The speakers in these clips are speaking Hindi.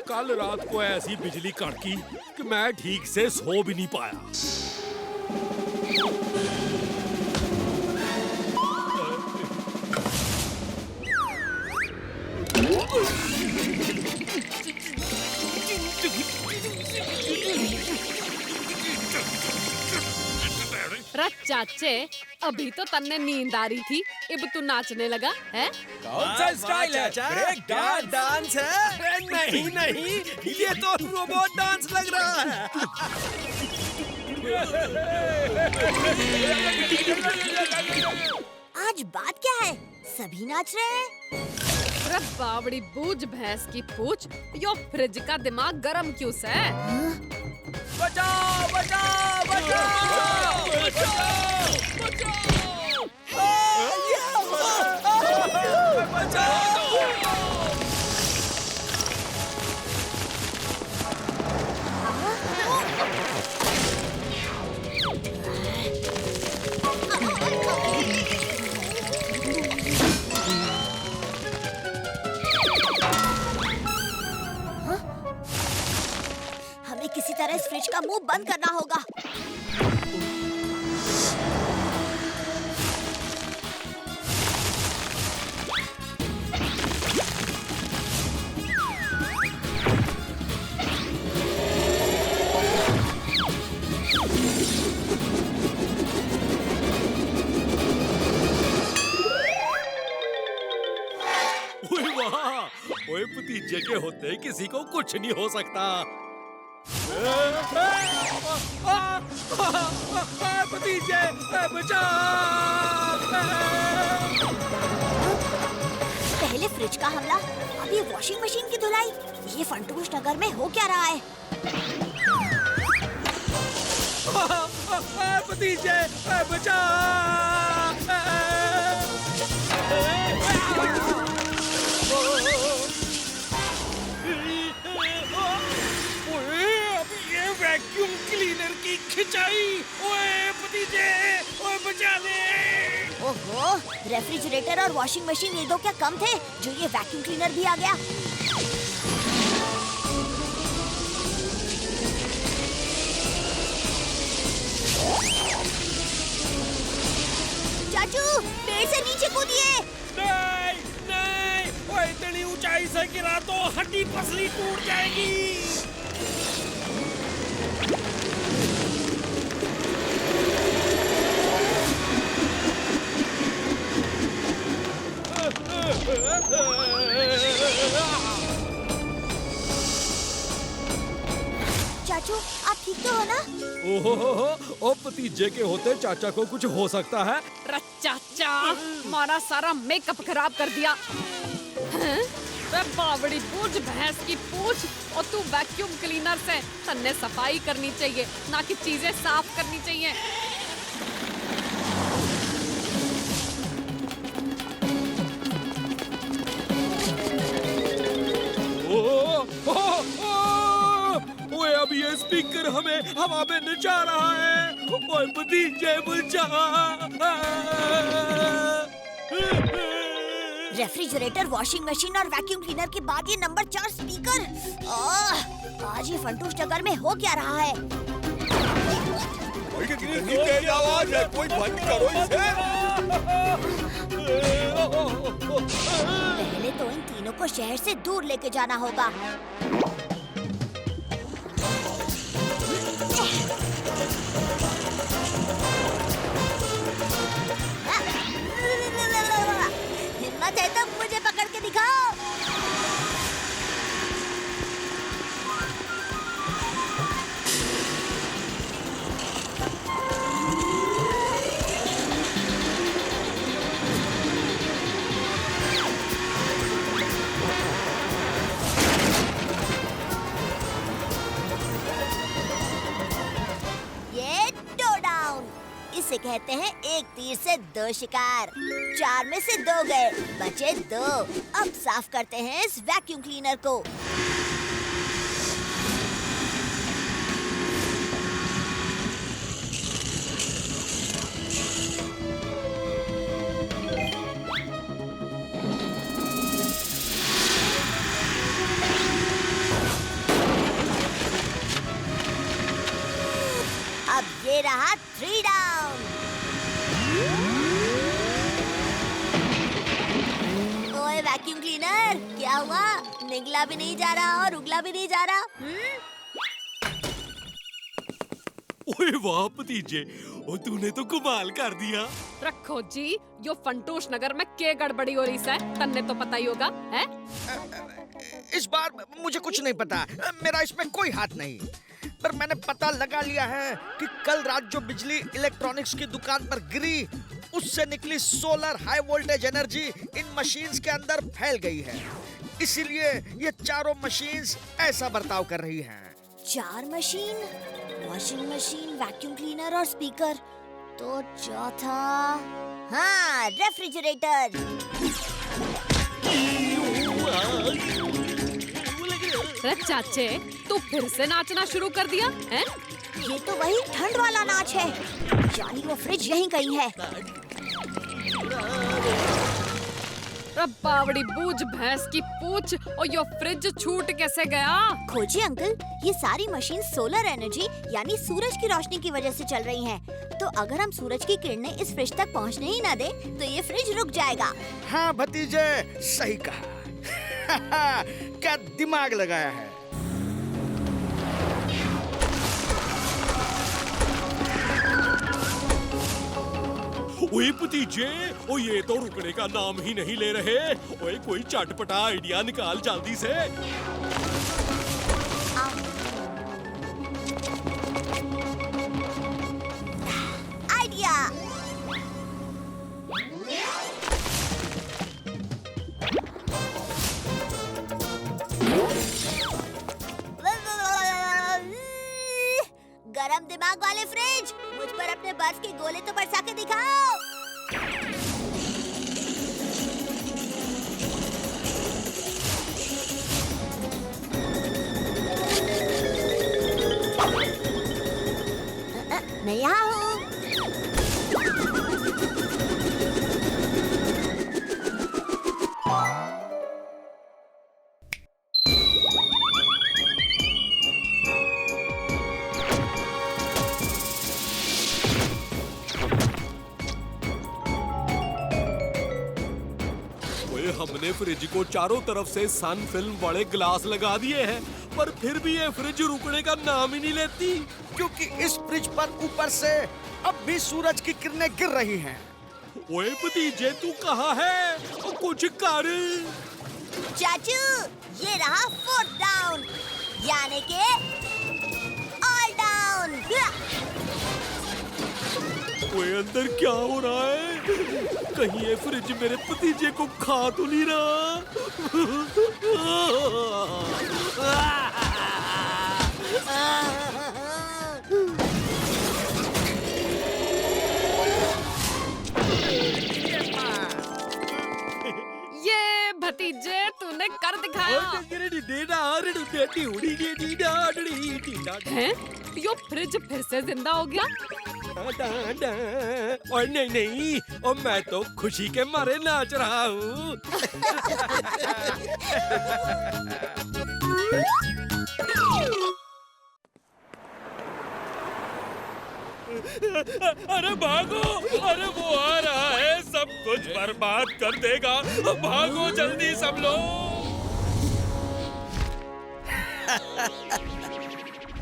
कल रात को ऐसी बिजली कड़की कि मैं ठीक से सो भी नहीं पाया। चाचे, अभी तो तन्ने नींद आ रही थी, अब तू नाचने लगा है? कौन सा स्टाइल है? ब्रेक डांस है? नहीं नहीं, ये तो रोबोट डांस लग रहा है। आज बात क्या है? सभी नाच रहे हैं। अरे बावड़ी बूझ भैंस की पूछ, यो फ्रिज का दिमाग गरम क्यों से? बचाओ बचाओ बचाओ बचाओ बचाओ। हमें किसी तरह इस फ्रिज का मुंह बंद करना होगा। ओए भतीजे के होते किसी को कुछ नहीं हो सकता। भतीजे बचाओ। पहले फ्रिज का हमला, अब ये वॉशिंग मशीन की धुलाई। ये फंटूश नगर में हो क्या रहा है? भतीजे बचाओ। वैक्यूम क्लीनर की खिंचाई। ओए भतीजे, ओए बचा ले। ओहो, रेफ्रिजरेटर और वॉशिंग मशीन ये दो क्या कम थे जो ये वैक्यूम क्लीनर भी आ गया। चाचू, पेड़ से नीचे कूदिए। नहीं नहीं, ओए इतनी ऊंचाई से गिरा तो हड्डी पसली टूट जाएगी। चाचू, आप ठीक तो हो ना? ओहो, ओ भतीजे के होते चाचा को कुछ हो सकता है? चाचा, हमारा सारा मेकअप खराब कर दिया। बावड़ी बूझ भैंस की पूछ, और तू वैक्यूम क्लीनर से तन्ने सफाई करनी चाहिए, ना कि चीजें साफ करनी चाहिए। ओए अब ये स्पीकर हमें हवा में नचा रहा है। ओए भतीजे बचा। रेफ्रिजरेटर, वॉशिंग मशीन और वैक्यूम क्लीनर के बाद ये नंबर 4 स्पीकर। आज ये फंटूश नगर में हो क्या रहा है? कितनी तेज आवाज है, कोई बंद करो इसे। पहले तो इन तीनों को शहर से दूर लेके जाना होगा। हिम्मत है तो मुझे पकड़ के दिखाओ। इसे कहते हैं एक तीर से दो शिकार। 4 में से 2 गए, बचे 2। अब साफ करते हैं इस वैक्यूम क्लीनर को। वैक्यूम क्लीनर, क्या हुआ? निगला भी नहीं जा रहा और उगला भी नहीं जा रहा। ओए वाह भतीजे, ओ तूने तो कमाल कर दिया। रखो जी, यो फंटूश नगर में के गड़बड़ी हो रही है, तन्ने तो पता ही होगा, है? इस बार मुझे कुछ नहीं पता, मेरा इसमें कोई हाथ नहीं। पर मैंने पता लगा लिया है कि कल रात जो बिजली इलेक्ट्रॉनिक्स की दुकान पर गिरी, उससे निकली solar high voltage energy in machines के अंदर फैल गई है। इसीलिए ये चारों मशीन्स ऐसा बर्ताव कर रही हैं। 4 machine, washing machine, vacuum cleaner और स्पीकर। तो चौथा, हाँ, रेफ्रिजरेटर। अरे चाचे, तू फिर से नाचना शुरू कर दिया, हैं? ये तो वही ठंड वाला नाच है, यानी वो फ्रिज यहीं कहीं है। अरे बावड़ी बूझ भैंस की पूछ, और यो फ्रिज छूट कैसे गया? खोजिए अंकल, ये सारी मशीन सोलर एनर्जी यानी सूरज की रोशनी की वजह से चल रही हैं। तो अगर हम सूरज की किरणें इस फ्रिज तक पहुंचने ही ना दे, तो ये फ्रिज रुक जाएगा। हाँ भतीजे, सही कहा। क्या दिमाग लगाया है। ओए भतीजे, ओ ये तो रुकने का नाम ही नहीं ले रहे। ओए कोई चटपटा आइडिया निकाल जल्दी से। आइडिया। गरम दिमाग वाले फ्रिज, मुझ पर अपने बर्फ के गोले तो बरसा के दिखाओ। मैं यहाँ हूँ। हमने फ्रिज को चारों तरफ से सन फिल्म वाले ग्लास लगा दिए हैं, पर फिर भी ये फ्रिज रुकने का नाम ही नहीं लेती। क्योंकि इस फ्रिज पर ऊपर से अब भी सूरज की किरणें गिर रही हैं। ओए भतीजे, तू कहाँ है? कुछ कर। चाचू, ये रहा 4th डाउन, यानी के ऑल डाउन। ओए अंदर क्या हो रहा है? कहीं ये फ्रिज मेरे भतीजे को खा तो नहीं रहा? ये भतीजे, तूने कर दिखाया। हैं? यो फ्रिज फिर से जिंदा हो गया? और नहीं, और मैं तो खुशी के मारे नाच रहा हूँ। अरे भागो, अरे वो आ रहा है, सब कुछ बर्बाद कर देगा। भागो जल्दी सब लोग।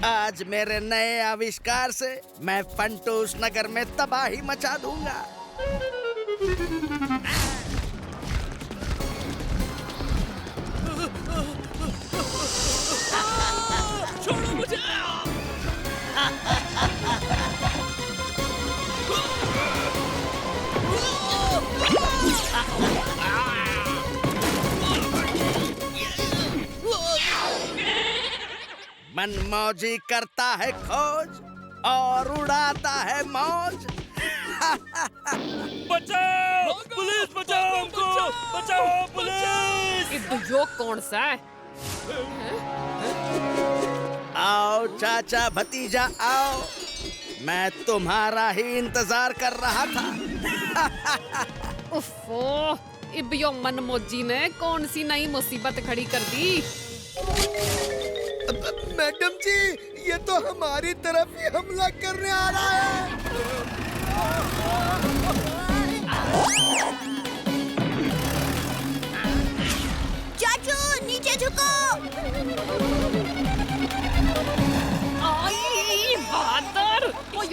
आज मेरे नए आविष्कार से मैं फंटूश नगर में तबाही मचा दूंगा। छोड़ो मुझे। मनमौजी करता है खोज और उड़ाता है मौज। बचाओ पुलिस, बचाओ हमको, बचाओ पुलिस। यो कौन सा है? आओ चाचा भतीजा आओ, मैं तुम्हारा ही इंतजार कर रहा था। उफ़ो, इब यो मनमोजी ने कौन सी नई मुसीबत खड़ी कर दी? मैडम जी, ये तो हमारी तरफ ही हमला करने आ रहा है।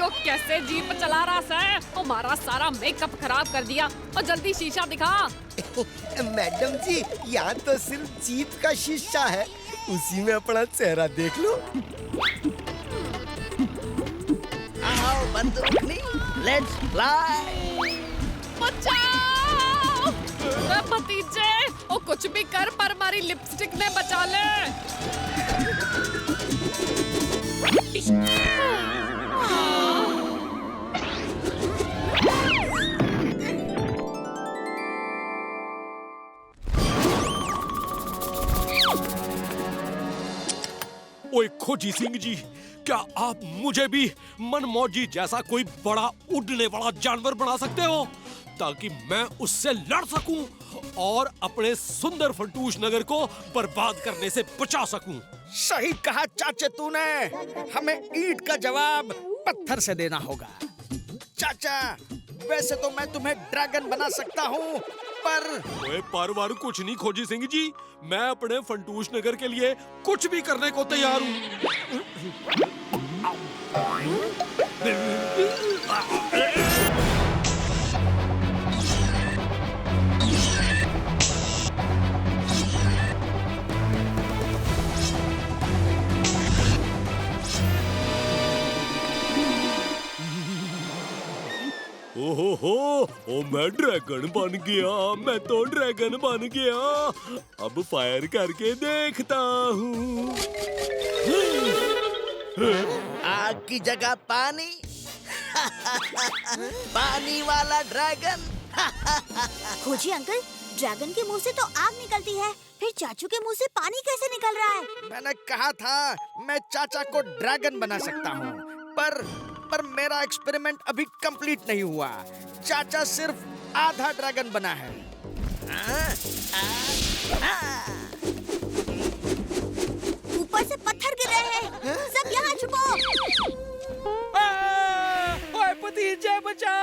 वो कैसे जीप चला रहा है? हमारा सारा मेकअप खराब कर दिया। और जल्दी शीशा दिखा। मैडम जी, यहाँ तो सिर्फ जीप का शीशा है, उसी में अपना चेहरा देख लो। आओ बंदूकनी, लेट्स फ्लाई। बचाओ! भतीजे, वो कुछ भी कर पर हमारी लिपस्टिक ने बचा ले। ओए खोजी सिंह जी, क्या आप मुझे भी मनमौजी जैसा कोई बड़ा उड़ने वाला जानवर बना सकते हो, ताकि मैं उससे लड़ सकूं और अपने सुंदर फंटूश नगर को बर्बाद करने से बचा सकूं? सही कहा चाचा तूने। हमें ईंट का जवाब पत्थर से देना होगा। चाचा, वैसे तो मैं तुम्हें ड्रैगन बना सकता हूँ, पर ओए परवार कुछ नहीं खोजी सिंह जी, मैं अपने फंटूश नगर के लिए कुछ भी करने को तैयार हूँ। ओहो, ओ मैं ड्रैगन बन गया, मैं तो ड्रैगन बन गया। अब फायर करके देखता हूँ। आग की जगह पानी। पानी वाला ड्रैगन। खोजी अंकल, ड्रैगन के मुंह से तो आग निकलती है, फिर चाचू के मुंह से पानी कैसे निकल रहा है? मैंने कहा था मैं चाचा को ड्रैगन बना सकता हूँ, पर मेरा एक्सपेरिमेंट अभी कंप्लीट नहीं हुआ। चाचा सिर्फ आधा ड्रैगन बना है। ऊपर से पत्थर गिर रहे हैं, सब यहाँ छुपो। ओए भतीजे बचा।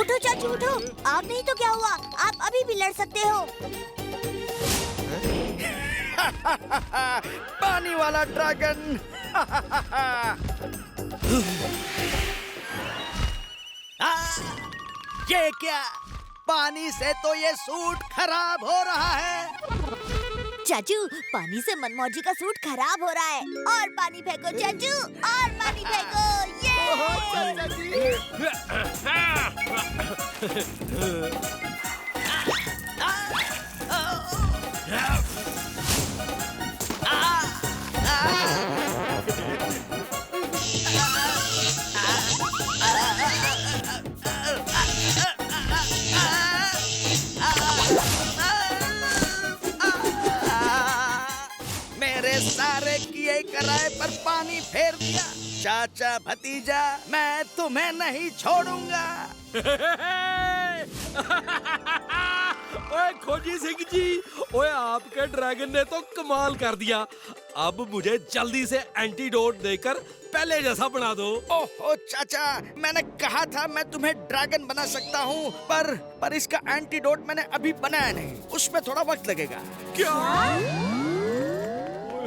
उठो चाचू उठो, आग नहीं तो क्या हुआ, आप अभी भी लड़ सकते हो। पानी वाला ड्रैगन। ये क्या? पानी से तो ये सूट खराब हो रहा है। चाचू, पानी से मनमौजी का सूट खराब हो रहा है। और पानी फेंको चाचू, और पानी फेंको। मेरे सारे किए कराए पर पानी फेर दिया। चाचा भतीजा, मैं तुम्हें नहीं छोड़ूंगा। ओए खोजी सिंह जी, ओए आपके ड्रैगन ने तो कमाल कर दिया। अब मुझे जल्दी से एंटीडोट देकर पहले जैसा बना दो। ओहो चाचा, मैंने कहा था मैं तुम्हें ड्रैगन बना सकता हूँ, पर इसका एंटीडोट मैंने अभी बनाया नहीं, उसमें थोड़ा वक्त लगेगा। क्या?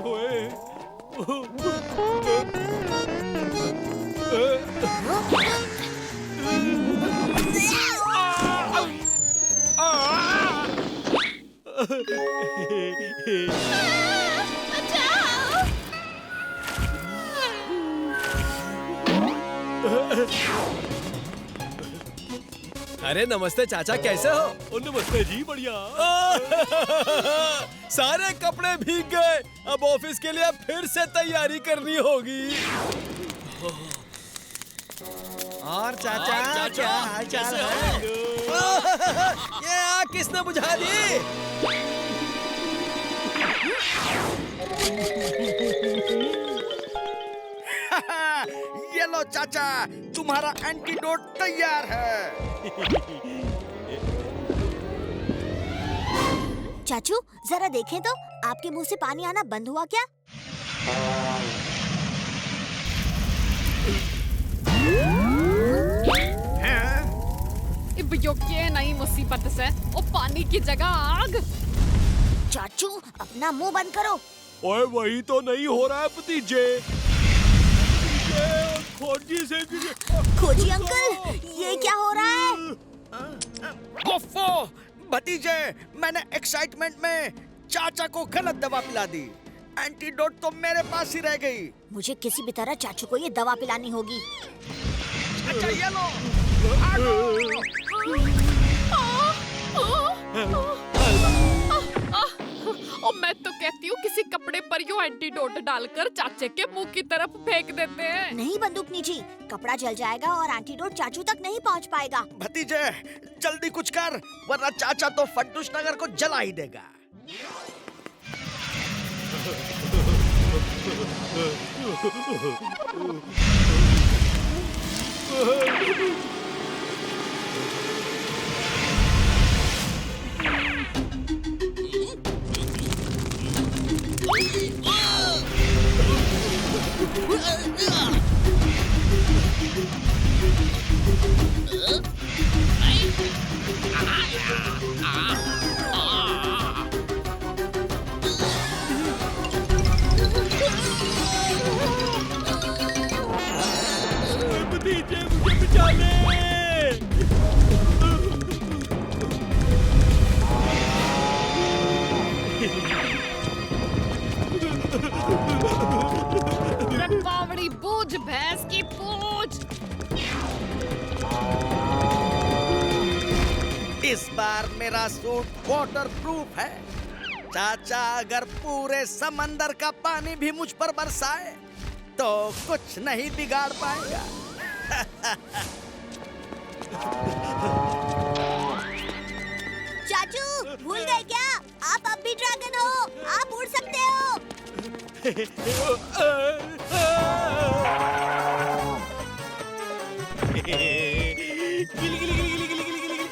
ओए अरे नमस्ते चाचा, कैसे हो? ओ नमस्ते जी, बढ़िया। सारे कपड़े भीग गए, अब ऑफिस के लिए फिर से तैयारी करनी होगी। और चाचा, क्या हाल चाल है? ये आग किसने बुझा दी? ये लो चाचा, तुम्हारा एंटीडोट तैयार है। चाचू, जरा देखें तो आपके मुंह से पानी आना बंद हुआ क्या? ये नई मुसीबत से वो पानी की जगह आग। चाचू, अपना मुंह बंद करो। ओए वही तो नहीं हो रहा है भतीजे। खोजी सिंह जी। खोजी अंकल, ये क्या हो रहा है? ओफो भतीजे, मैंने एक्साइटमेंट में चाचा को गलत दवा पिला दी। एंटीडोट तो मेरे पास ही रह गई। मुझे किसी भी तरह चाचू को ये दवा पिलानी होगी। अच्छा ये लो। और मैं तो कहती हूँ किसी कपड़े पर यूं एंटीडोट डालकर चाचे के मुंह की तरफ फेंक देते हैं। नहीं बंदूकनी जी, कपड़ा जल जाएगा और एंटीडोट चाचू तक नहीं पहुंच पाएगा। भतीजे जल्दी कुछ कर, वरना चाचा तो फड्डूस नगर को जला ही देगा। भतीजे मुझे बचा ले। बावड़ी बूझ भैंस की पूछ। इस बार मेरा सूट वाटर प्रूफ है। चाचा अगर पूरे समंदर का पानी भी मुझ पर बरसाए तो कुछ नहीं बिगाड़ पाएगा। चाचू भूल गए क्या? आप अब भी ड्रैगन हो, आप उड़ सकते हो। गिली गिली गिली गिली गिली गिली गिली।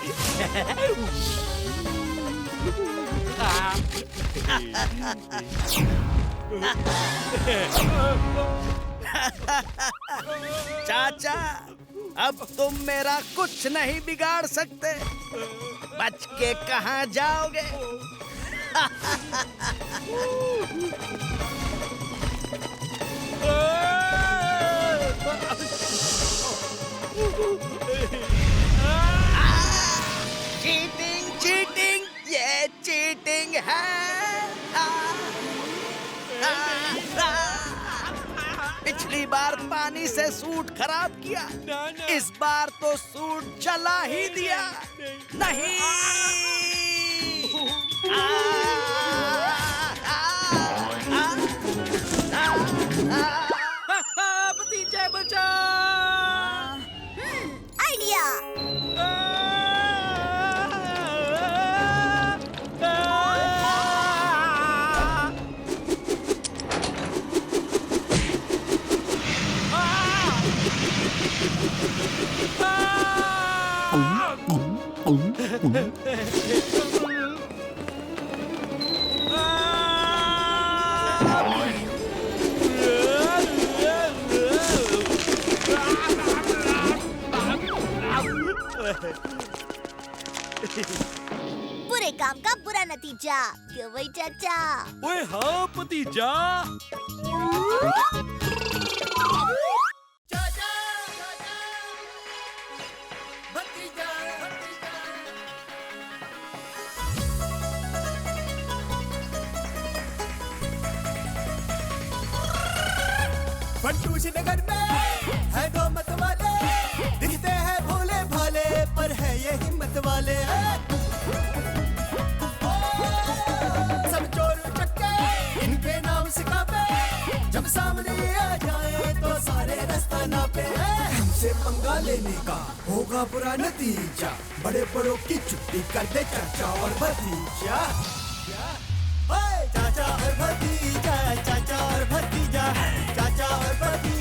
चाचा अब तुम मेरा कुछ नहीं बिगाड़ सकते। बच के कहाँ जाओगे? चीटिंग चीटिंग, ये चीटिंग है। पिछली बार पानी से सूट खराब किया, इस बार तो सूट जला ही दिया। नहीं भतीजे बचा। आइडिया। बुरे काम का बुरा नतीजा, क्यों भाई चाचा? ओए हाँ भतीजा। फंटूश नगर में है दो मत वाले, दिखते हैं भोले भाले पर है ये हिम्मत वाले। सब चोर चक्के इनके नाम से कापे, जब सामने आ जाए तो सारे रास्ता नापे। हमसे पंगा लेने का होगा बुरा नतीजा, बड़े बड़ों की छुट्टी कर दे चाचा और भतीजा। चाचा और भतीजा, चाचा और भतीजा, चाचा और भतीजा।